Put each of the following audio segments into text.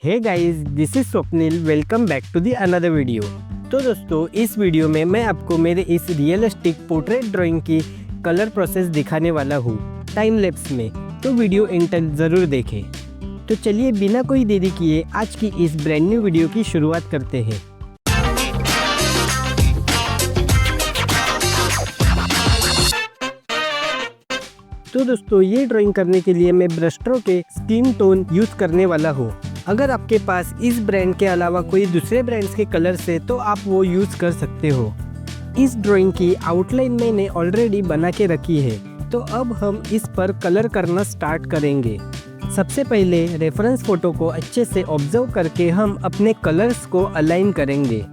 Hey guys, this is Swapnil. Welcome back to the another video. तो दोस्तों, इस video में मैं आपको मेरे इस रियलिस्टिक पोर्ट्रेट ड्राइंग की कलर प्रोसेस दिखाने वाला हूँ टाइम लैप्स में। तो वीडियो एंड तक ज़रूर देखें। तो चलिए बिना कोई देरी किए आज की इस ब्रांड न्यू वीडियो की शुरुआत करते हैं। तो दोस्तों, ये ड्राइंग करने के लिए मैं ब्रश स्ट्रोक के स्किन टोन यूज़ करने वाला हूँ। अगर आपके पास इस ब्रांड के अलावा कोई दूसरे ब्रांड्स के कलर्स है तो आप वो यूज़ कर सकते हो। इस ड्राइंग की आउटलाइन मैंने ऑलरेडी बना के रखी है, तो अब हम इस पर कलर करना स्टार्ट करेंगे। सबसे पहले रेफरेंस फ़ोटो को अच्छे से ऑब्जर्व करके हम अपने कलर्स को अलाइन करेंगे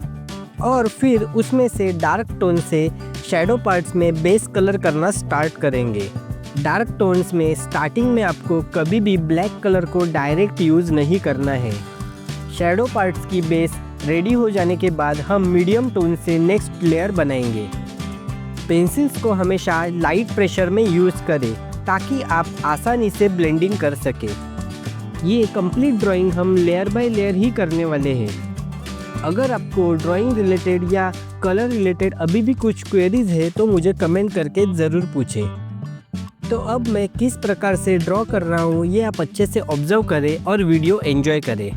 और फिर उसमें से डार्क टोन से शैडो पार्ट्स में बेस कलर करना स्टार्ट करेंगे। डार्क टोन्स में स्टार्टिंग में आपको कभी भी ब्लैक कलर को डायरेक्ट यूज़ नहीं करना है। शैडो पार्ट्स की बेस रेडी हो जाने के बाद हम मीडियम टोन से नेक्स्ट लेयर बनाएंगे। पेंसिल्स को हमेशा लाइट प्रेशर में यूज़ करें ताकि आप आसानी से ब्लेंडिंग कर सकें। ये कंप्लीट ड्राइंग हम लेयर बाय लेयर ही करने वाले हैं। अगर आपको ड्राइंग रिलेटेड या कलर रिलेटेड अभी भी कुछ क्वेरीज है तो मुझे कमेंट करके ज़रूर पूछें। तो अब मैं किस प्रकार से ड्रॉ कर रहा हूँ ये आप अच्छे से ऑब्जर्व करें और वीडियो एंजॉय करें।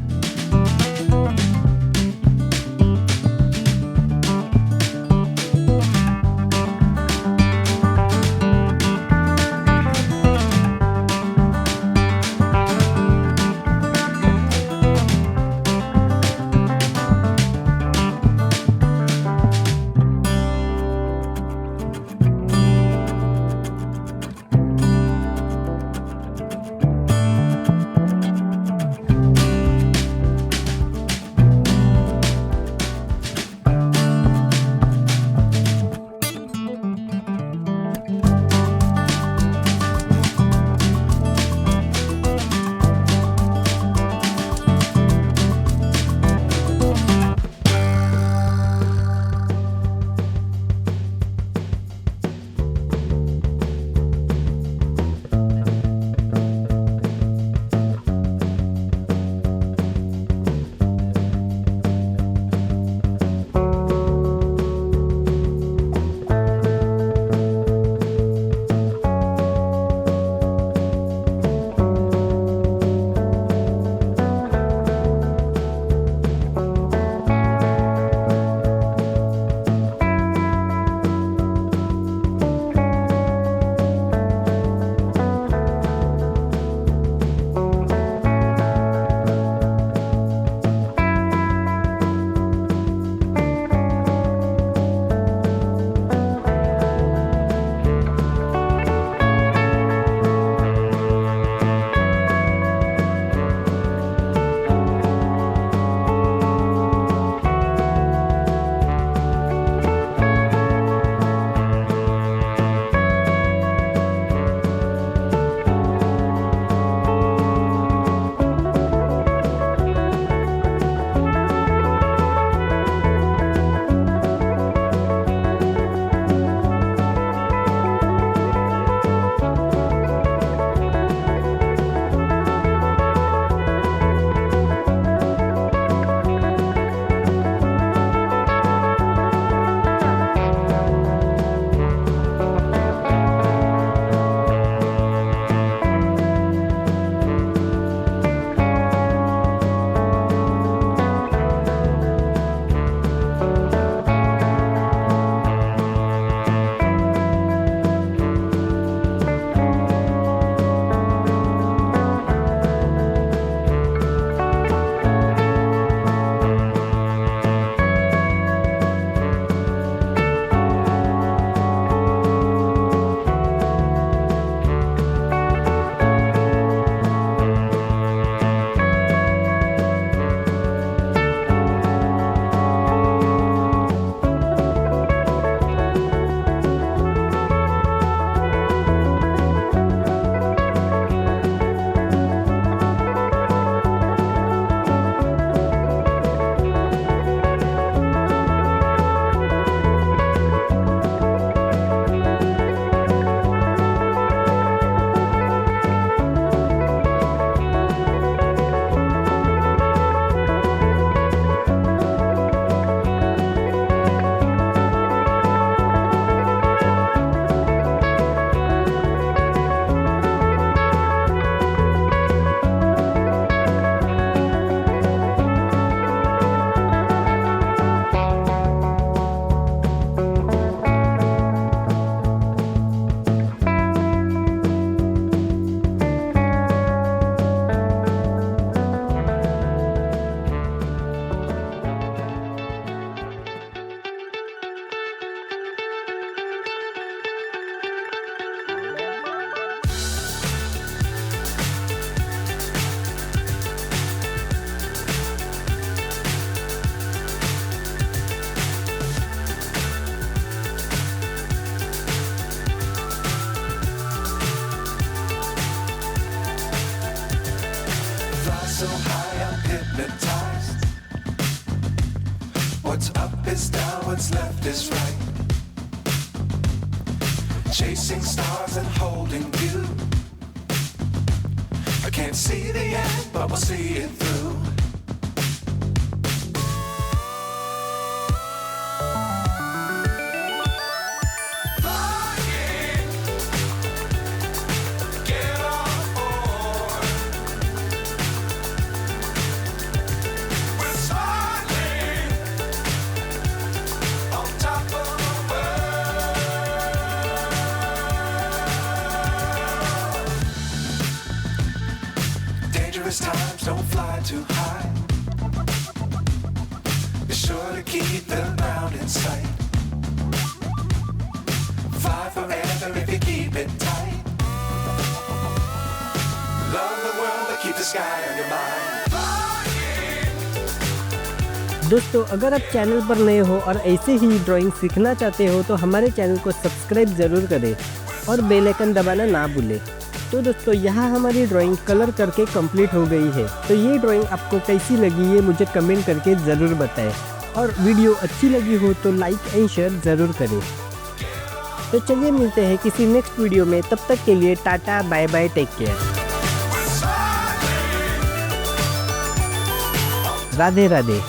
hypnotized. What's up is down, what's left is right. Chasing stars and holding you. I can't see the end, but we'll see it through. Times don't fly too high. Be sure to keep the ground in sight. Fly forever if you keep it tight. Love the world but keep the sky on your mind. दोस्तों अगर आप channel पर नए हो और ऐसे ही drawing सीखना चाहते हो तो हमारे चैनल को सब्सक्राइब ज़रूर करें और बेल आइकन दबाना ना भूलें। तो दोस्तों यहाँ हमारी ड्राइंग कलर करके कंप्लीट हो गई है। तो ये ड्राइंग आपको कैसी लगी ये मुझे कमेंट करके ज़रूर बताएं और वीडियो अच्छी लगी हो तो लाइक एंड शेयर ज़रूर करें। तो चलिए मिलते हैं किसी नेक्स्ट वीडियो में, तब तक के लिए tata bye bye, take care, Radhe Radhe.